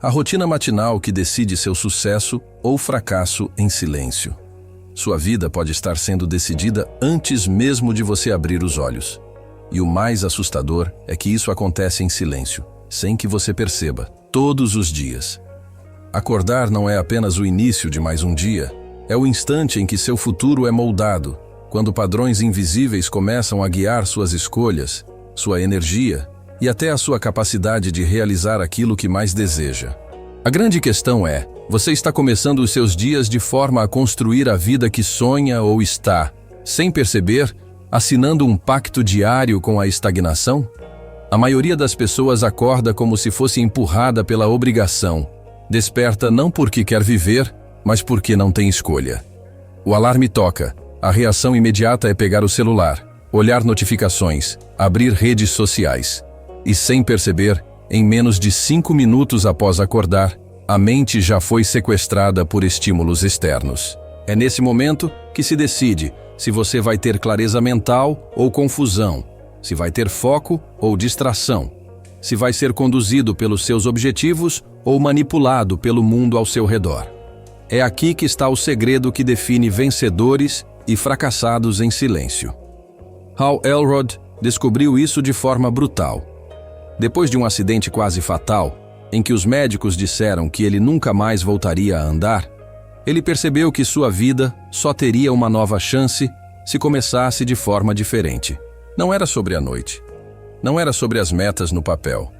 A rotina matinal que decide seu sucesso ou fracasso em silêncio. Sua vida pode estar sendo decidida antes mesmo de você abrir os olhos. E o mais assustador é que isso acontece em silêncio, sem que você perceba, todos os dias. Acordar não é apenas o início de mais um dia, é o instante em que seu futuro é moldado, quando padrões invisíveis começam a guiar suas escolhas, sua energia e até a sua capacidade de realizar aquilo que mais deseja. A grande questão é, você está começando os seus dias de forma a construir a vida que sonha ou está, sem perceber, assinando um pacto diário com a estagnação? A maioria das pessoas acorda como se fosse empurrada pela obrigação. Desperta não porque quer viver, mas porque não tem escolha. O alarme toca. A reação imediata é pegar o celular, olhar notificações, abrir redes sociais. E sem perceber, em menos de 5 minutos após acordar, a mente já foi sequestrada por estímulos externos. É nesse momento que se decide se você vai ter clareza mental ou confusão, se vai ter foco ou distração, se vai ser conduzido pelos seus objetivos ou manipulado pelo mundo ao seu redor. É aqui que está o segredo que define vencedores e fracassados em silêncio. Hal Elrod descobriu isso de forma brutal. Depois de um acidente quase fatal, em que os médicos disseram que ele nunca mais voltaria a andar, ele percebeu que sua vida só teria uma nova chance se começasse de forma diferente. Não era sobre a noite. Não era sobre as metas no papel.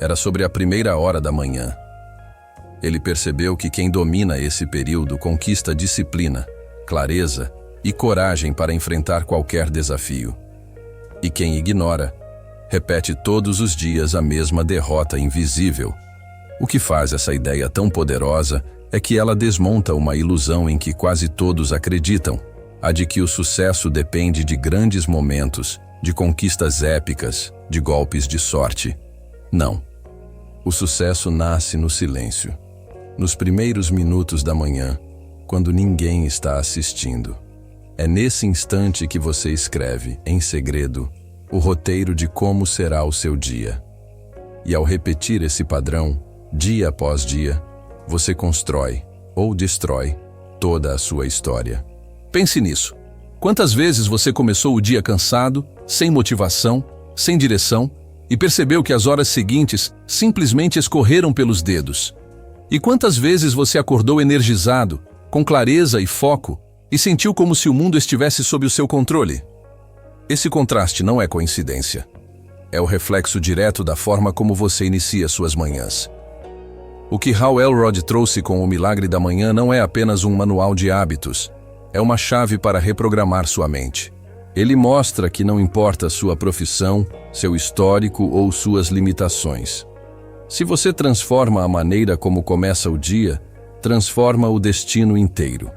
Era sobre a primeira hora da manhã. Ele percebeu que quem domina esse período conquista disciplina, clareza e coragem para enfrentar qualquer desafio. E quem ignora, repete todos os dias a mesma derrota invisível. O que faz essa ideia tão poderosa é que ela desmonta uma ilusão em que quase todos acreditam, a de que o sucesso depende de grandes momentos, de conquistas épicas, de golpes de sorte. Não. O sucesso nasce no silêncio, nos primeiros minutos da manhã, quando ninguém está assistindo. É nesse instante que você escreve, em segredo, o roteiro de como será o seu dia. E ao repetir esse padrão, dia após dia, você constrói ou destrói toda a sua história. Pense nisso. Quantas vezes você começou o dia cansado, sem motivação, sem direção, e percebeu que as horas seguintes simplesmente escorreram pelos dedos? E quantas vezes você acordou energizado, com clareza e foco, e sentiu como se o mundo estivesse sob o seu controle? Esse contraste não é coincidência. É o reflexo direto da forma como você inicia suas manhãs. O que Hal Elrod trouxe com o Milagre da Manhã não é apenas um manual de hábitos, é uma chave para reprogramar sua mente. Ele mostra que não importa sua profissão, seu histórico ou suas limitações. Se você transforma a maneira como começa o dia, transforma o destino inteiro.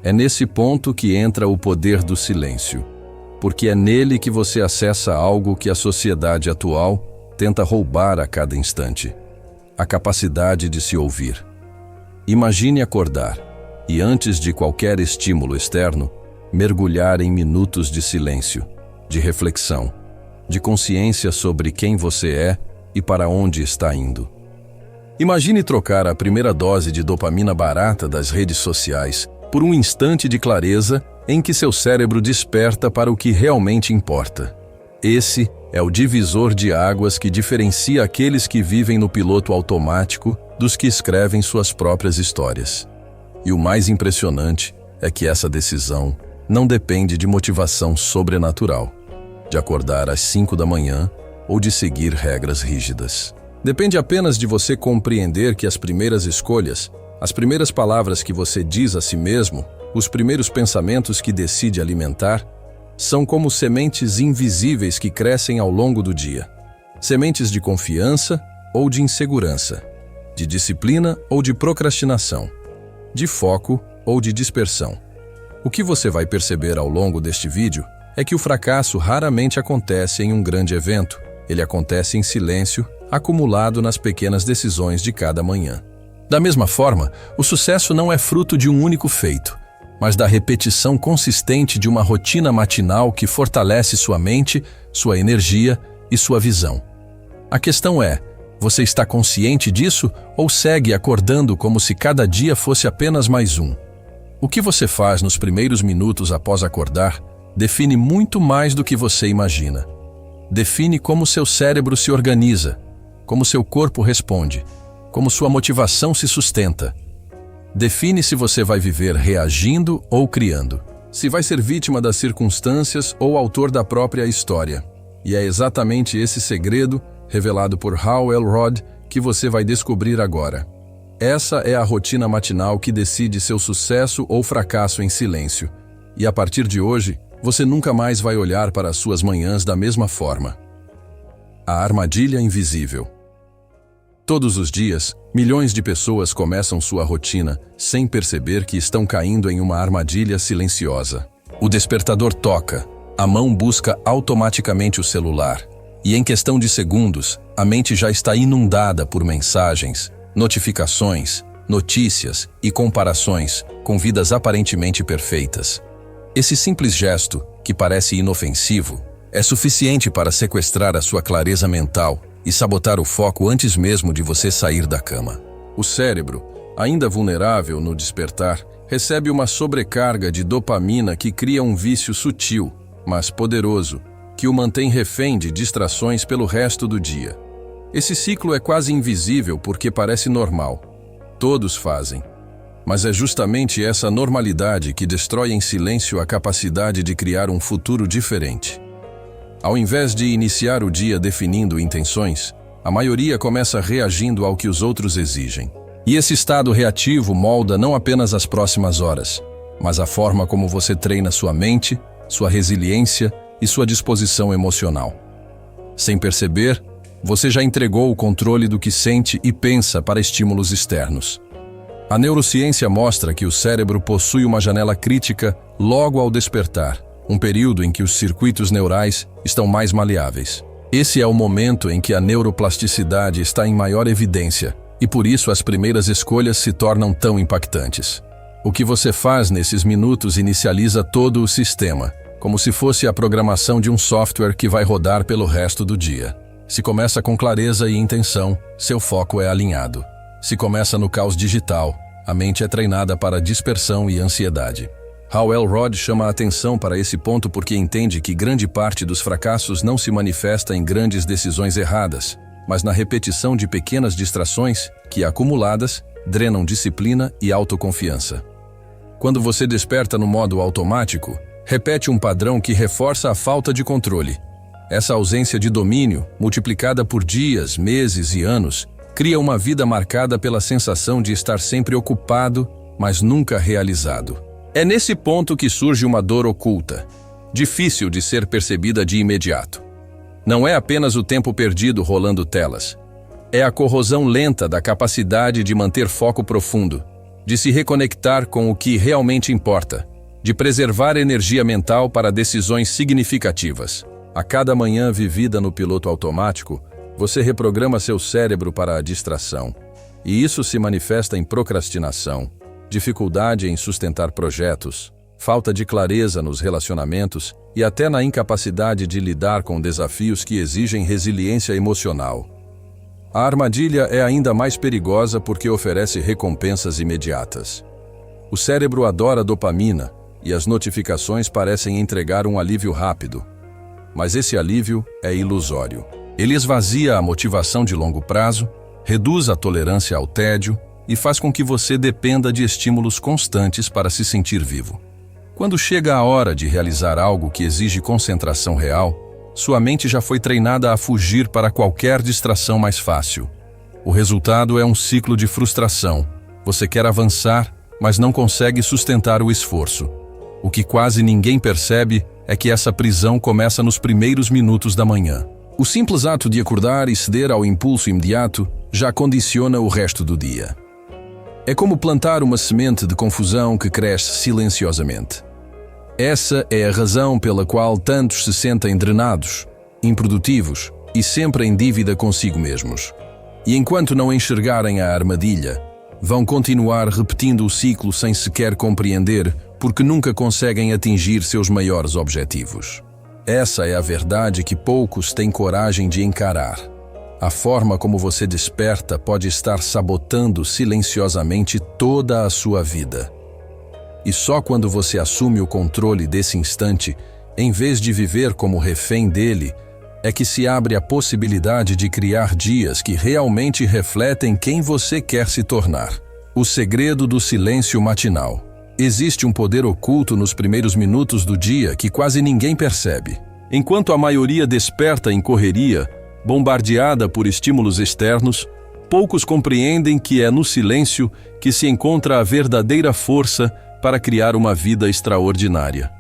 É nesse ponto que entra o poder do silêncio, porque é nele que você acessa algo que a sociedade atual tenta roubar a cada instante: a capacidade de se ouvir. Imagine acordar e, antes de qualquer estímulo externo, mergulhar em minutos de silêncio, de reflexão, de consciência sobre quem você é e para onde está indo. Imagine trocar a primeira dose de dopamina barata das redes sociais por um instante de clareza em que seu cérebro desperta para o que realmente importa. Esse é o divisor de águas que diferencia aqueles que vivem no piloto automático dos que escrevem suas próprias histórias. E o mais impressionante é que essa decisão não depende de motivação sobrenatural, de acordar às 5 da manhã ou de seguir regras rígidas. Depende apenas de você compreender que as primeiras escolhas, as primeiras palavras que você diz a si mesmo, os primeiros pensamentos que decide alimentar, são como sementes invisíveis que crescem ao longo do dia. Sementes de confiança ou de insegurança, de disciplina ou de procrastinação, de foco ou de dispersão. O que você vai perceber ao longo deste vídeo é que o fracasso raramente acontece em um grande evento. Ele acontece em silêncio, acumulado nas pequenas decisões de cada manhã. Da mesma forma, o sucesso não é fruto de um único feito, mas da repetição consistente de uma rotina matinal que fortalece sua mente, sua energia e sua visão. A questão é, Você está consciente disso ou segue acordando como se cada dia fosse apenas mais um? O que você faz nos primeiros minutos após acordar define muito mais do que você imagina. Define como seu cérebro se organiza, como seu corpo responde, como sua motivação se sustenta. Define se você vai viver reagindo ou criando, se vai ser vítima das circunstâncias ou autor da própria história. E é exatamente esse segredo, revelado por Hal Elrod, que você vai descobrir agora. Essa é a rotina matinal que decide seu sucesso ou fracasso em silêncio. E a partir de hoje, você nunca mais vai olhar para as suas manhãs da mesma forma. A armadilha invisível. Todos os dias, milhões de pessoas começam sua rotina sem perceber que estão caindo em uma armadilha silenciosa. O despertador toca, a mão busca automaticamente o celular, e em questão de segundos, a mente já está inundada por mensagens, notificações, notícias e comparações com vidas aparentemente perfeitas. Esse simples gesto, que parece inofensivo, é suficiente para sequestrar a sua clareza mental e sabotar o foco antes mesmo de você sair da cama. O cérebro, ainda vulnerável no despertar, recebe uma sobrecarga de dopamina que cria um vício sutil, mas poderoso, que o mantém refém de distrações pelo resto do dia. Esse ciclo é quase invisível porque parece normal. Todos fazem. Mas é justamente essa normalidade que destrói em silêncio a capacidade de criar um futuro diferente. Ao invés de iniciar o dia definindo intenções, a maioria começa reagindo ao que os outros exigem. E esse estado reativo molda não apenas as próximas horas, mas a forma como você treina sua mente, sua resiliência e sua disposição emocional. Sem perceber, você já entregou o controle do que sente e pensa para estímulos externos. A neurociência mostra que o cérebro possui uma janela crítica logo ao despertar, um período em que os circuitos neurais estão mais maleáveis. Esse é o momento em que a neuroplasticidade está em maior evidência, e por isso as primeiras escolhas se tornam tão impactantes. O que você faz nesses minutos inicializa todo o sistema, como se fosse a programação de um software que vai rodar pelo resto do dia. Se começa com clareza e intenção, seu foco é alinhado. Se começa no caos digital, a mente é treinada para dispersão e ansiedade. Hal Elrod chama a atenção para esse ponto porque entende que grande parte dos fracassos não se manifesta em grandes decisões erradas, mas na repetição de pequenas distrações que, acumuladas, drenam disciplina e autoconfiança. Quando você desperta no modo automático, repete um padrão que reforça a falta de controle. Essa ausência de domínio, multiplicada por dias, meses e anos, cria uma vida marcada pela sensação de estar sempre ocupado, mas nunca realizado. É nesse ponto que surge uma dor oculta, difícil de ser percebida de imediato. Não é apenas o tempo perdido rolando telas. É a corrosão lenta da capacidade de manter foco profundo, de se reconectar com o que realmente importa, de preservar energia mental para decisões significativas. A cada manhã vivida no piloto automático, você reprograma seu cérebro para a distração. E isso se manifesta em procrastinação, dificuldade em sustentar projetos, falta de clareza nos relacionamentos e até na incapacidade de lidar com desafios que exigem resiliência emocional. A armadilha é ainda mais perigosa porque oferece recompensas imediatas. O cérebro adora dopamina e as notificações parecem entregar um alívio rápido. Mas esse alívio é ilusório. Ele esvazia a motivação de longo prazo, reduz a tolerância ao tédio e faz com que você dependa de estímulos constantes para se sentir vivo. Quando chega a hora de realizar algo que exige concentração real, sua mente já foi treinada a fugir para qualquer distração mais fácil. O resultado é um ciclo de frustração. Você quer avançar, mas não consegue sustentar o esforço. O que quase ninguém percebe é que essa prisão começa nos primeiros minutos da manhã. O simples ato de acordar e ceder ao impulso imediato já condiciona o resto do dia. É como plantar uma semente de confusão que cresce silenciosamente. Essa é a razão pela qual tantos se sentem drenados, improdutivos e sempre em dívida consigo mesmos. E enquanto não enxergarem a armadilha, vão continuar repetindo o ciclo sem sequer compreender porque nunca conseguem atingir seus maiores objetivos. Essa é a verdade que poucos têm coragem de encarar. A forma como você desperta pode estar sabotando silenciosamente toda a sua vida. E só quando você assume o controle desse instante, em vez de viver como refém dele, é que se abre a possibilidade de criar dias que realmente refletem quem você quer se tornar. O segredo do silêncio matinal. Existe um poder oculto nos primeiros minutos do dia que quase ninguém percebe. Enquanto a maioria desperta em correria, bombardeada por estímulos externos, poucos compreendem que é no silêncio que se encontra a verdadeira força para criar uma vida extraordinária.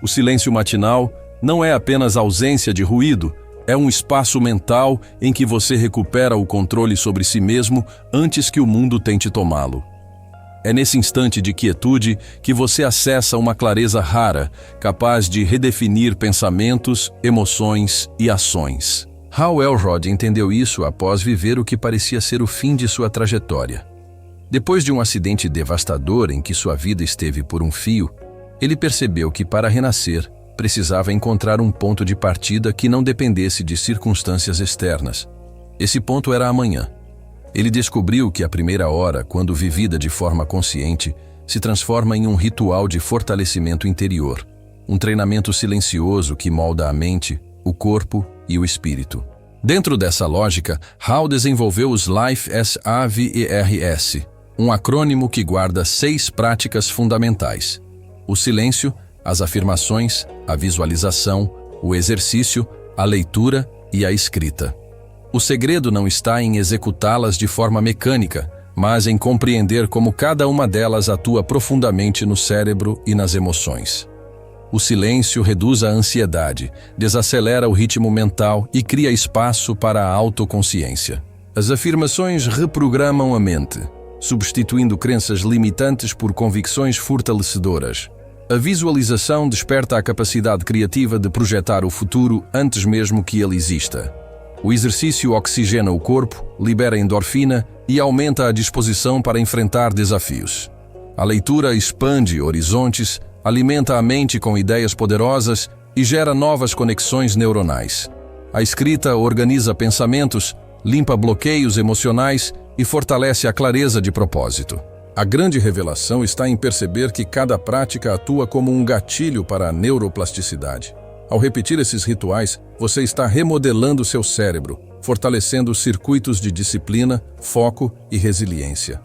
O silêncio matinal não é apenas ausência de ruído, é um espaço mental em que você recupera o controle sobre si mesmo antes que o mundo tente tomá-lo. É nesse instante de quietude que você acessa uma clareza rara, capaz de redefinir pensamentos, emoções e ações. Hal Elrod entendeu isso após viver o que parecia ser o fim de sua trajetória. Depois de um acidente devastador em que sua vida esteve por um fio, ele percebeu que para renascer, precisava encontrar um ponto de partida que não dependesse de circunstâncias externas. Esse ponto era amanhã. Ele descobriu que a primeira hora, quando vivida de forma consciente, se transforma em um ritual de fortalecimento interior, um treinamento silencioso que molda a mente, o corpo e o espírito. Dentro dessa lógica, Hal desenvolveu os Life SAVERS, um acrônimo que guarda 6 práticas fundamentais: o silêncio, as afirmações, a visualização, o exercício, a leitura e a escrita. O segredo não está em executá-las de forma mecânica, mas em compreender como cada uma delas atua profundamente no cérebro e nas emoções. O silêncio reduz a ansiedade, desacelera o ritmo mental e cria espaço para a autoconsciência. As afirmações reprogramam a mente, substituindo crenças limitantes por convicções fortalecedoras. A visualização desperta a capacidade criativa de projetar o futuro antes mesmo que ele exista. O exercício oxigena o corpo, libera endorfina e aumenta a disposição para enfrentar desafios. A leitura expande horizontes, alimenta a mente com ideias poderosas e gera novas conexões neuronais. A escrita organiza pensamentos, limpa bloqueios emocionais e fortalece a clareza de propósito. A grande revelação está em perceber que cada prática atua como um gatilho para a neuroplasticidade. Ao repetir esses rituais, você está remodelando seu cérebro, fortalecendo os circuitos de disciplina, foco e resiliência.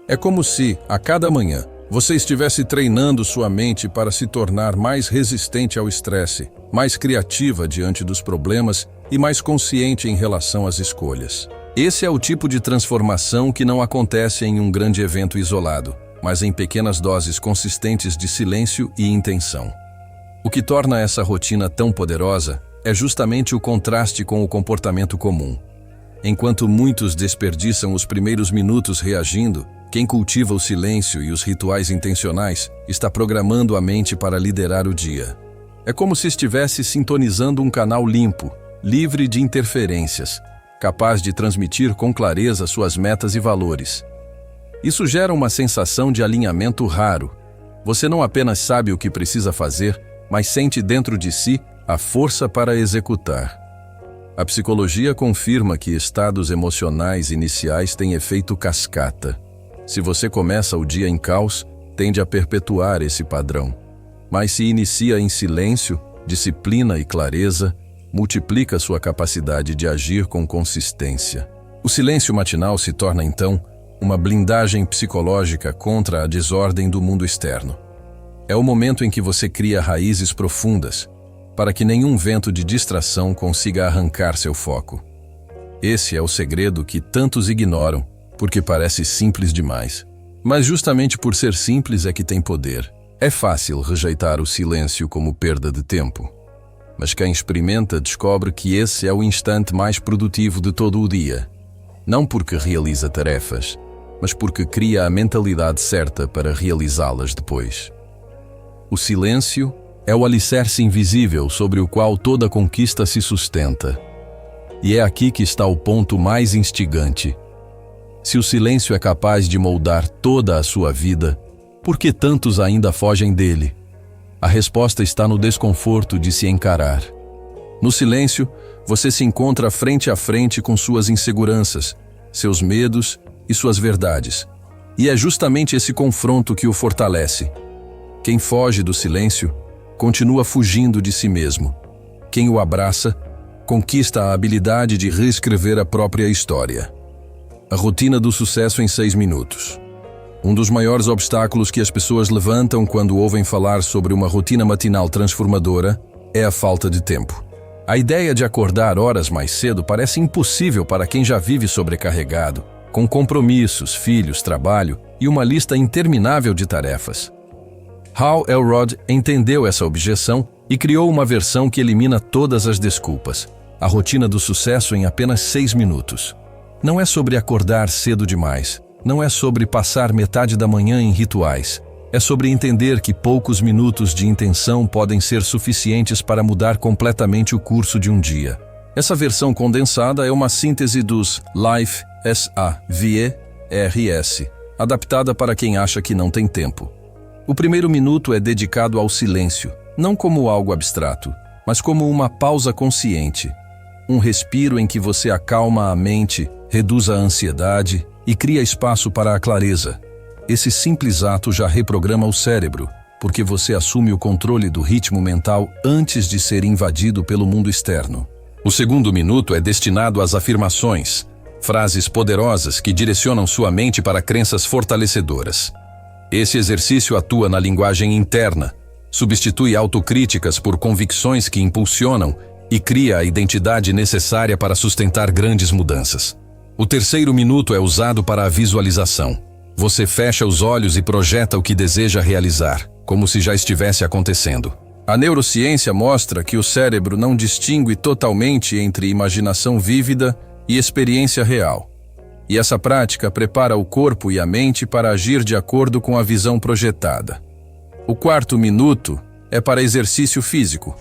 É como se, a cada manhã, você estivesse treinando sua mente para se tornar mais resistente ao estresse, mais criativa diante dos problemas e mais consciente em relação às escolhas. Esse é o tipo de transformação que não acontece em um grande evento isolado, mas em pequenas doses consistentes de silêncio e intenção. O que torna essa rotina tão poderosa é justamente o contraste com o comportamento comum. Enquanto muitos desperdiçam os primeiros minutos reagindo, quem cultiva o silêncio e os rituais intencionais está programando a mente para liderar o dia. É como se estivesse sintonizando um canal limpo, livre de interferências, capaz de transmitir com clareza suas metas e valores. Isso gera uma sensação de alinhamento raro. Você não apenas sabe o que precisa fazer, mas sente dentro de si a força para executar. A psicologia confirma que estados emocionais iniciais têm efeito cascata. Se você começa o dia em caos, tende a perpetuar esse padrão. Mas se inicia em silêncio, disciplina e clareza, multiplica sua capacidade de agir com consistência. O silêncio matinal se torna, então, uma blindagem psicológica contra a desordem do mundo externo. É o momento em que você cria raízes profundas, para que nenhum vento de distração consiga arrancar seu foco. Esse é o segredo que tantos ignoram, porque parece simples demais. Mas justamente por ser simples é que tem poder. É fácil rejeitar o silêncio como perda de tempo. Mas quem experimenta descobre que esse é o instante mais produtivo de todo o dia. Não porque realiza tarefas, mas porque cria a mentalidade certa para realizá-las depois. O silêncio é o alicerce invisível sobre o qual toda conquista se sustenta. E é aqui que está o ponto mais instigante. Se o silêncio é capaz de moldar toda a sua vida, por que tantos ainda fogem dele? A resposta está no desconforto de se encarar. No silêncio, você se encontra frente a frente com suas inseguranças, seus medos e suas verdades. E é justamente esse confronto que o fortalece. Quem foge do silêncio, continua fugindo de si mesmo. Quem o abraça, conquista a habilidade de reescrever a própria história. A rotina do sucesso em 6 minutos. Um dos maiores obstáculos que as pessoas levantam quando ouvem falar sobre uma rotina matinal transformadora é a falta de tempo. A ideia de acordar horas mais cedo parece impossível para quem já vive sobrecarregado, com compromissos, filhos, trabalho e uma lista interminável de tarefas. Hal Elrod entendeu essa objeção e criou uma versão que elimina todas as desculpas. A rotina do sucesso em apenas 6 minutos. Não é sobre acordar cedo demais. Não é sobre passar metade da manhã em rituais. É sobre entender que poucos minutos de intenção podem ser suficientes para mudar completamente o curso de um dia. Essa versão condensada é uma síntese dos Life SAVERS, adaptada para quem acha que não tem tempo. O primeiro minuto é dedicado ao silêncio, não como algo abstrato, mas como uma pausa consciente. Um respiro em que você acalma a mente, reduz a ansiedade e cria espaço para a clareza. Esse simples ato já reprograma o cérebro, porque você assume o controle do ritmo mental antes de ser invadido pelo mundo externo. O segundo minuto é destinado às afirmações, frases poderosas que direcionam sua mente para crenças fortalecedoras. Esse exercício atua na linguagem interna, substitui autocríticas por convicções que impulsionam e cria a identidade necessária para sustentar grandes mudanças. O terceiro minuto é usado para a visualização. Você fecha os olhos e projeta o que deseja realizar, como se já estivesse acontecendo. A neurociência mostra que o cérebro não distingue totalmente entre imaginação vívida e experiência real. E essa prática prepara o corpo e a mente para agir de acordo com a visão projetada. O quarto minuto é para exercício físico.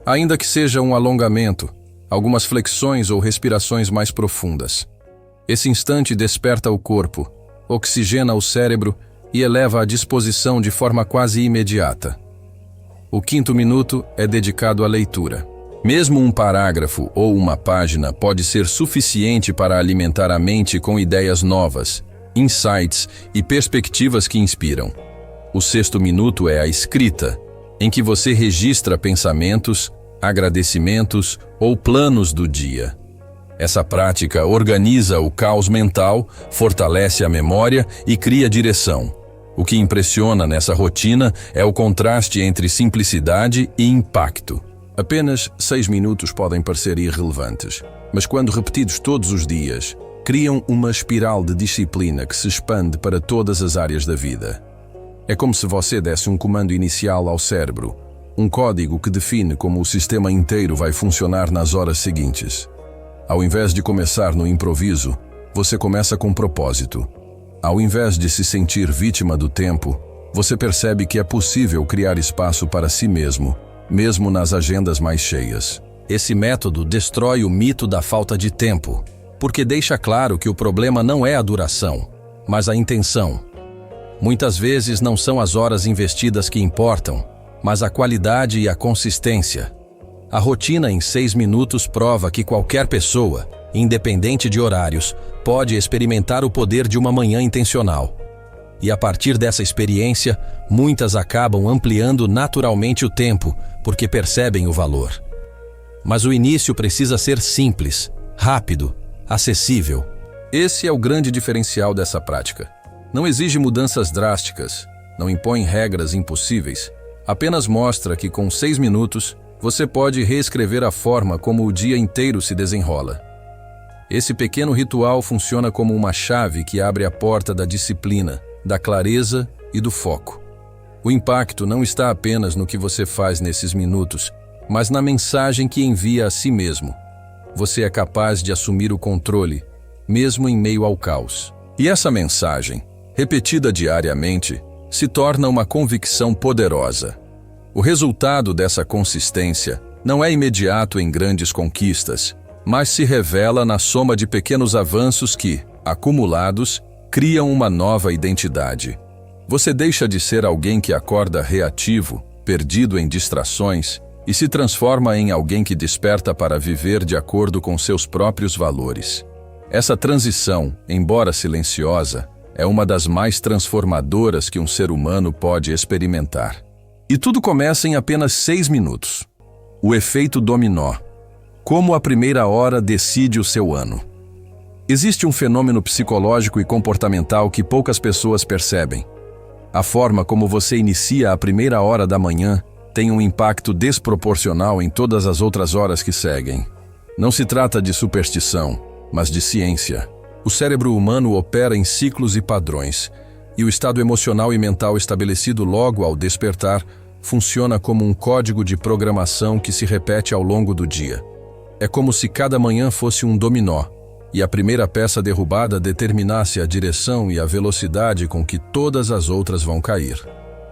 Ainda que seja um alongamento, algumas flexões ou respirações mais profundas. Esse instante desperta o corpo, oxigena o cérebro e eleva a disposição de forma quase imediata. O quinto minuto é dedicado à leitura. Mesmo um parágrafo ou uma página pode ser suficiente para alimentar a mente com ideias novas, insights e perspectivas que inspiram. O sexto minuto é a escrita, em que você registra pensamentos, agradecimentos ou planos do dia. Essa prática organiza o caos mental, fortalece a memória e cria direção. O que impressiona nessa rotina é o contraste entre simplicidade e impacto. Apenas 6 minutos podem parecer irrelevantes, mas quando repetidos todos os dias, criam uma espiral de disciplina que se expande para todas as áreas da vida. É como se você desse um comando inicial ao cérebro, um código que define como o sistema inteiro vai funcionar nas horas seguintes. Ao invés de começar no improviso, você começa com propósito. Ao invés de se sentir vítima do tempo, você percebe que é possível criar espaço para si mesmo, mesmo nas agendas mais cheias. Esse método destrói o mito da falta de tempo, porque deixa claro que o problema não é a duração, mas a intenção. Muitas vezes não são as horas investidas que importam, mas a qualidade e a consistência. A rotina em 6 minutos prova que qualquer pessoa, independente de horários, pode experimentar o poder de uma manhã intencional. E a partir dessa experiência, muitas acabam ampliando naturalmente o tempo, porque percebem o valor. Mas o início precisa ser simples, rápido, acessível. Esse é o grande diferencial dessa prática. Não exige mudanças drásticas, não impõe regras impossíveis. Apenas mostra que com 6 minutos, você pode reescrever a forma como o dia inteiro se desenrola. Esse pequeno ritual funciona como uma chave que abre a porta da disciplina, da clareza e do foco. O impacto não está apenas no que você faz nesses minutos, mas na mensagem que envia a si mesmo. Você é capaz de assumir o controle, mesmo em meio ao caos. E essa mensagem, repetida diariamente, se torna uma convicção poderosa. O resultado dessa consistência não é imediato em grandes conquistas, mas se revela na soma de pequenos avanços que, acumulados, criam uma nova identidade. Você deixa de ser alguém que acorda reativo, perdido em distrações, e se transforma em alguém que desperta para viver de acordo com seus próprios valores. Essa transição, embora silenciosa, é uma das mais transformadoras que um ser humano pode experimentar. E tudo começa em apenas 6 minutos. O efeito dominó. Como a primeira hora decide o seu ano. Existe um fenômeno psicológico e comportamental que poucas pessoas percebem. A forma como você inicia a primeira hora da manhã tem um impacto desproporcional em todas as outras horas que seguem. Não se trata de superstição, mas de ciência. O cérebro humano opera em ciclos e padrões, e o estado emocional e mental estabelecido logo ao despertar funciona como um código de programação que se repete ao longo do dia. É como se cada manhã fosse um dominó, e a primeira peça derrubada determinasse a direção e a velocidade com que todas as outras vão cair.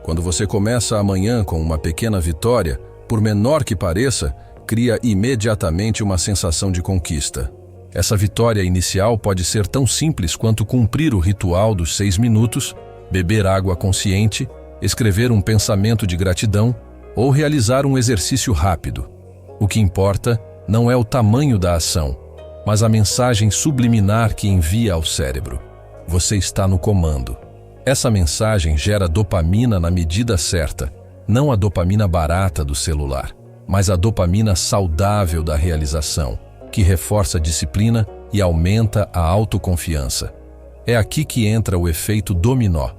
Quando você começa a manhã com uma pequena vitória, por menor que pareça, cria imediatamente uma sensação de conquista. Essa vitória inicial pode ser tão simples quanto cumprir o ritual dos 6 minutos, beber água consciente, escrever um pensamento de gratidão ou realizar um exercício rápido. O que importa não é o tamanho da ação, mas a mensagem subliminar que envia ao cérebro. Você está no comando. Essa mensagem gera dopamina na medida certa, não a dopamina barata do celular, mas a dopamina saudável da realização, que reforça a disciplina e aumenta a autoconfiança. É aqui que entra o efeito dominó.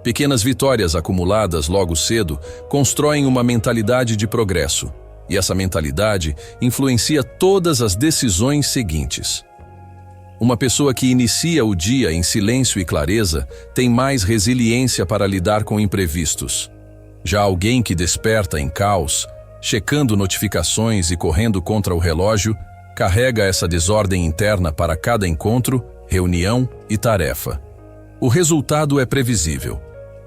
Pequenas vitórias acumuladas logo cedo constroem uma mentalidade de progresso, e essa mentalidade influencia todas as decisões seguintes. Uma pessoa que inicia o dia em silêncio e clareza tem mais resiliência para lidar com imprevistos. Já alguém que desperta em caos, checando notificações e correndo contra o relógio, carrega essa desordem interna para cada encontro, reunião e tarefa. O resultado é previsível: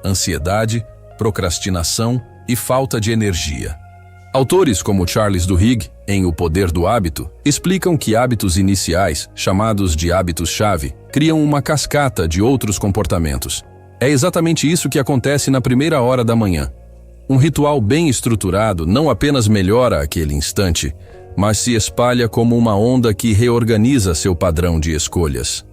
ansiedade, procrastinação e falta de energia. Autores como Charles Duhigg, em O Poder do Hábito, explicam que hábitos iniciais, chamados de hábitos-chave, criam uma cascata de outros comportamentos. É exatamente isso que acontece na primeira hora da manhã. Um ritual bem estruturado não apenas melhora aquele instante, mas se espalha como uma onda que reorganiza seu padrão de escolhas.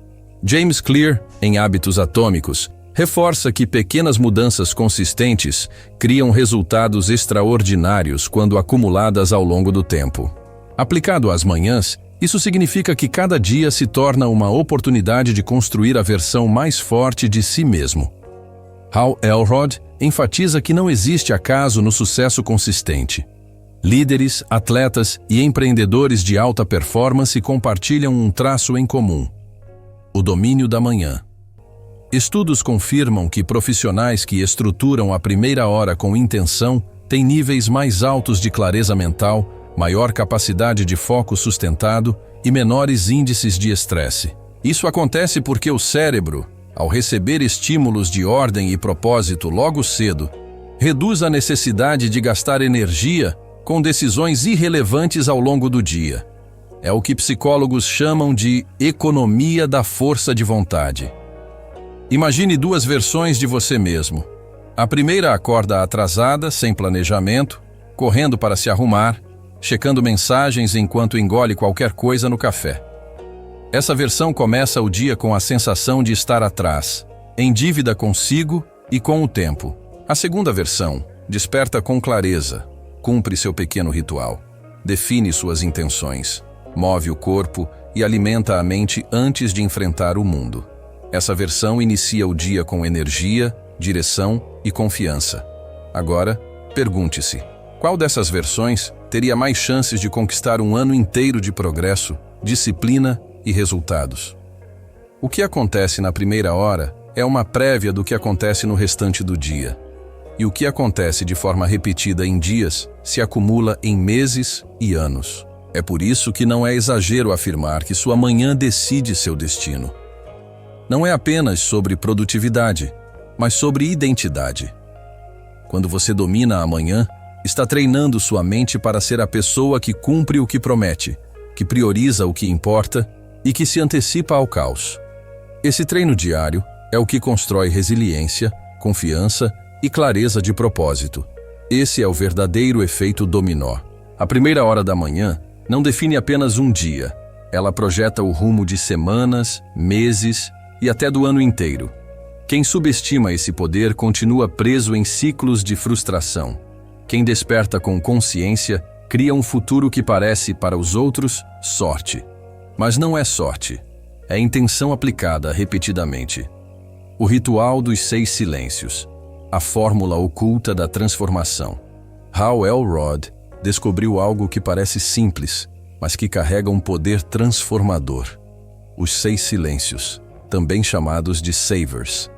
James Clear, em Hábitos Atômicos, reforça que pequenas mudanças consistentes criam resultados extraordinários quando acumuladas ao longo do tempo. Aplicado às manhãs, isso significa que cada dia se torna uma oportunidade de construir a versão mais forte de si mesmo. Hal Elrod enfatiza que não existe acaso no sucesso consistente. Líderes, atletas e empreendedores de alta performance compartilham um traço em comum: o domínio da manhã. Estudos confirmam que profissionais que estruturam a primeira hora com intenção têm níveis mais altos de clareza mental, maior capacidade de foco sustentado e menores índices de estresse. Isso acontece porque o cérebro, ao receber estímulos de ordem e propósito logo cedo, reduz a necessidade de gastar energia com decisões irrelevantes ao longo do dia. É o que psicólogos chamam de economia da força de vontade. Imagine 2 versões de você mesmo. A primeira acorda atrasada, sem planejamento, correndo para se arrumar, checando mensagens enquanto engole qualquer coisa no café. Essa versão começa o dia com a sensação de estar atrás, em dívida consigo e com o tempo. A segunda versão desperta com clareza, cumpre seu pequeno ritual, define suas intenções, move o corpo e alimenta a mente antes de enfrentar o mundo. Essa versão inicia o dia com energia, direção e confiança. Agora, pergunte-se: qual dessas versões teria mais chances de conquistar um ano inteiro de progresso, disciplina e resultados? O que acontece na primeira hora é uma prévia do que acontece no restante do dia. E o que acontece de forma repetida em dias se acumula em meses e anos. É por isso que não é exagero afirmar que sua manhã decide seu destino. Não é apenas sobre produtividade, mas sobre identidade. Quando você domina a manhã, está treinando sua mente para ser a pessoa que cumpre o que promete, que prioriza o que importa e que se antecipa ao caos. Esse treino diário é o que constrói resiliência, confiança e clareza de propósito. Esse é o verdadeiro efeito dominó. A primeira hora da manhã não define apenas um dia. Ela projeta o rumo de semanas, meses e até do ano inteiro. Quem subestima esse poder continua preso em ciclos de frustração. Quem desperta com consciência cria um futuro que parece, para os outros, sorte. Mas não é sorte. É intenção aplicada repetidamente. O ritual dos 6 silêncios. A fórmula oculta da transformação. Hal Elrod descobriu algo que parece simples, mas que carrega um poder transformador. Os 6 silêncios, também chamados de savers.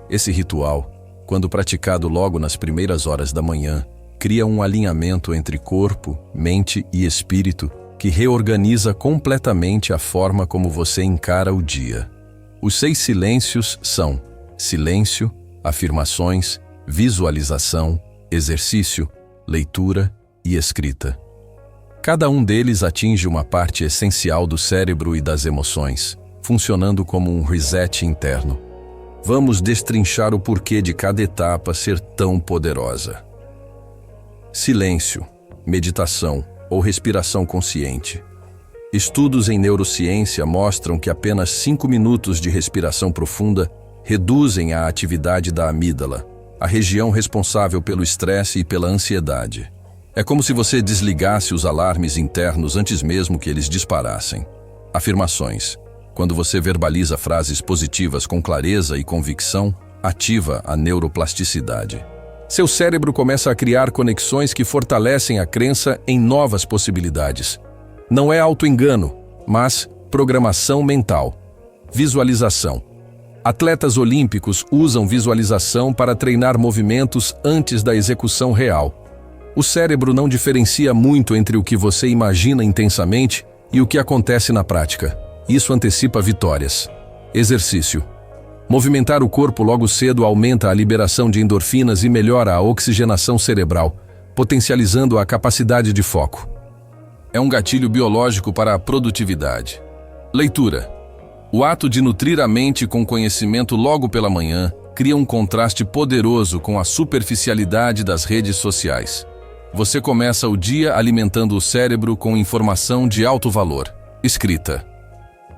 Esse ritual, quando praticado logo nas primeiras horas da manhã, cria um alinhamento entre corpo, mente e espírito que reorganiza completamente a forma como você encara o dia. Os 6 silêncios são silêncio, afirmações, visualização, exercício, leitura e escrita. Cada um deles atinge uma parte essencial do cérebro e das emoções, funcionando como um reset interno. Vamos destrinchar o porquê de cada etapa ser tão poderosa. Silêncio, meditação ou respiração consciente. Estudos em neurociência mostram que apenas 5 minutos de respiração profunda reduzem a atividade da amígdala, a região responsável pelo estresse e pela ansiedade. É como se você desligasse os alarmes internos antes mesmo que eles disparassem. Afirmações. Quando você verbaliza frases positivas com clareza e convicção, ativa a neuroplasticidade. Seu cérebro começa a criar conexões que fortalecem a crença em novas possibilidades. Não é auto-engano, mas programação mental. Visualização. Atletas olímpicos usam visualização para treinar movimentos antes da execução real. O cérebro não diferencia muito entre o que você imagina intensamente e o que acontece na prática. Isso antecipa vitórias. Exercício. Movimentar o corpo logo cedo aumenta a liberação de endorfinas e melhora a oxigenação cerebral, potencializando a capacidade de foco. É um gatilho biológico para a produtividade. Leitura. O ato de nutrir a mente com conhecimento logo pela manhã cria um contraste poderoso com a superficialidade das redes sociais. Você começa o dia alimentando o cérebro com informação de alto valor. Escrita.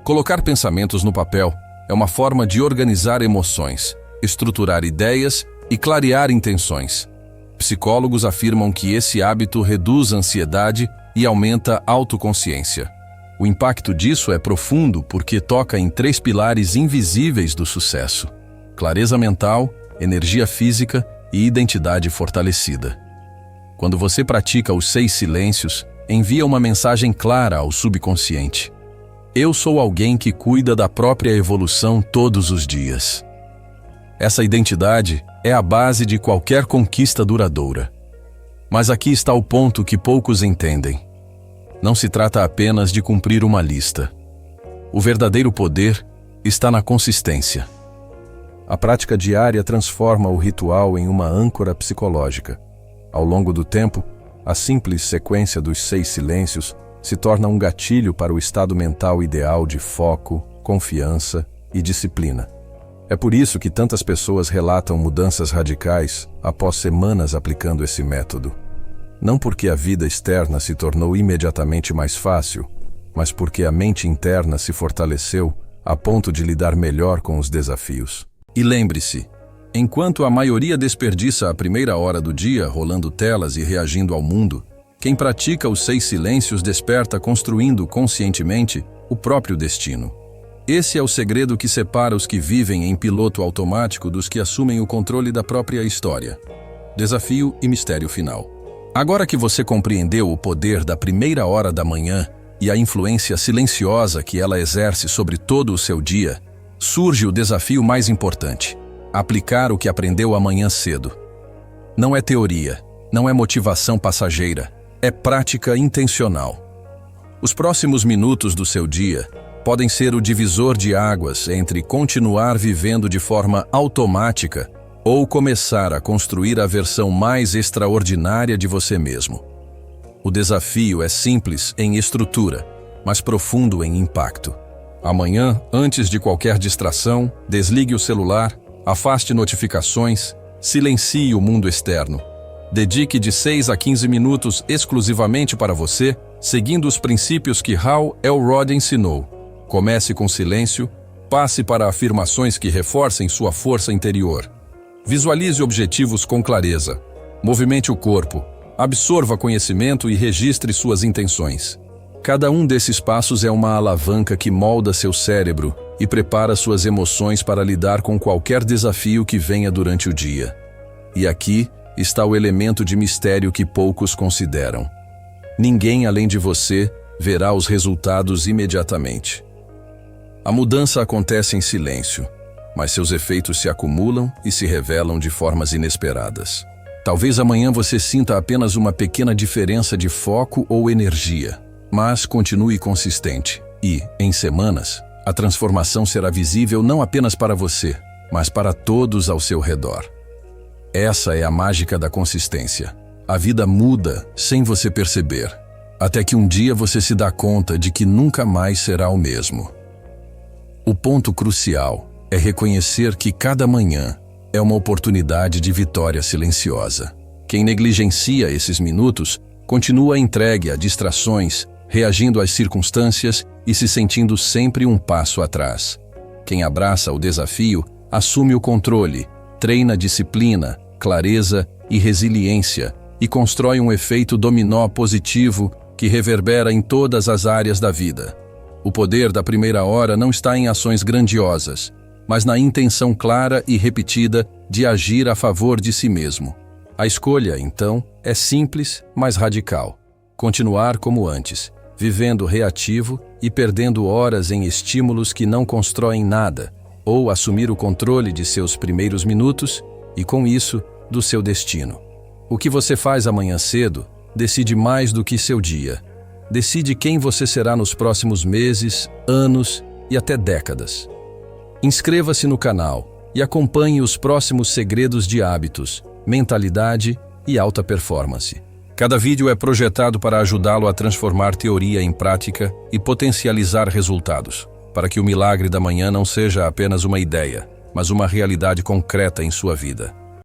Colocar pensamentos no papel é uma forma de organizar emoções, estruturar ideias e clarear intenções. Psicólogos afirmam que esse hábito reduz a ansiedade e aumenta a autoconsciência. O impacto disso é profundo porque toca em 3 pilares invisíveis do sucesso: clareza mental, energia física e identidade fortalecida. Quando você pratica os 6 silêncios, envia uma mensagem clara ao subconsciente. Eu sou alguém que cuida da própria evolução todos os dias. Essa identidade é a base de qualquer conquista duradoura. Mas aqui está o ponto que poucos entendem. Não se trata apenas de cumprir uma lista. O verdadeiro poder está na consistência. A prática diária transforma o ritual em uma âncora psicológica. Ao longo do tempo, a simples sequência dos 6 silêncios se torna um gatilho para o estado mental ideal de foco, confiança e disciplina. É por isso que tantas pessoas relatam mudanças radicais após semanas aplicando esse método. Não porque a vida externa se tornou imediatamente mais fácil, mas porque a mente interna se fortaleceu a ponto de lidar melhor com os desafios. E lembre-se, enquanto a maioria desperdiça a primeira hora do dia rolando telas e reagindo ao mundo, quem pratica os 6 silêncios desperta construindo conscientemente o próprio destino. Esse é o segredo que separa os que vivem em piloto automático dos que assumem o controle da própria história. Desafio e mistério final. Agora que você compreendeu o poder da primeira hora da manhã e a influência silenciosa que ela exerce sobre todo o seu dia, surge o desafio mais importante: aplicar o que aprendeu amanhã cedo. Não é teoria, não é motivação passageira, é prática intencional. Os próximos minutos do seu dia podem ser o divisor de águas entre continuar vivendo de forma automática ou começar a construir a versão mais extraordinária de você mesmo. O desafio é simples em estrutura, mas profundo em impacto. Amanhã, antes de qualquer distração, desligue o celular, afaste notificações, silencie o mundo externo. Dedique de 6 a 15 minutos exclusivamente para você, seguindo os princípios que Hal Elrod ensinou. Comece com silêncio, passe para afirmações que reforcem sua força interior. Visualize objetivos com clareza. Movimente o corpo, absorva conhecimento e registre suas intenções. Cada um desses passos é uma alavanca que molda seu cérebro e prepara suas emoções para lidar com qualquer desafio que venha durante o dia. E aqui está o elemento de mistério que poucos consideram. Ninguém além de você verá os resultados imediatamente. A mudança acontece em silêncio, mas seus efeitos se acumulam e se revelam de formas inesperadas. Talvez amanhã você sinta apenas uma pequena diferença de foco ou energia, mas continue consistente e, em semanas, a transformação será visível não apenas para você, mas para todos ao seu redor. Essa é a mágica da consistência. A vida muda sem você perceber, até que um dia você se dá conta de que nunca mais será o mesmo. O ponto crucial é reconhecer que cada manhã é uma oportunidade de vitória silenciosa. Quem negligencia esses minutos continua entregue a distrações, reagindo às circunstâncias e se sentindo sempre um passo atrás. Quem abraça o desafio assume o controle, treina disciplina, clareza e resiliência e constrói um efeito dominó positivo que reverbera em todas as áreas da vida. O poder da primeira hora não está em ações grandiosas, mas na intenção clara e repetida de agir a favor de si mesmo. A escolha, então, é simples, mas radical. Continuar como antes, vivendo reativo e perdendo horas em estímulos que não constroem nada, ou assumir o controle de seus primeiros minutos e, com isso, do seu destino. O que você faz amanhã cedo decide mais do que seu dia. Decide quem você será nos próximos meses, anos e até décadas. Inscreva-se no canal e acompanhe os próximos segredos de hábitos, mentalidade e alta performance. Cada vídeo é projetado para ajudá-lo a transformar teoria em prática e potencializar resultados, para que o milagre da manhã não seja apenas uma ideia, mas uma realidade concreta em sua vida.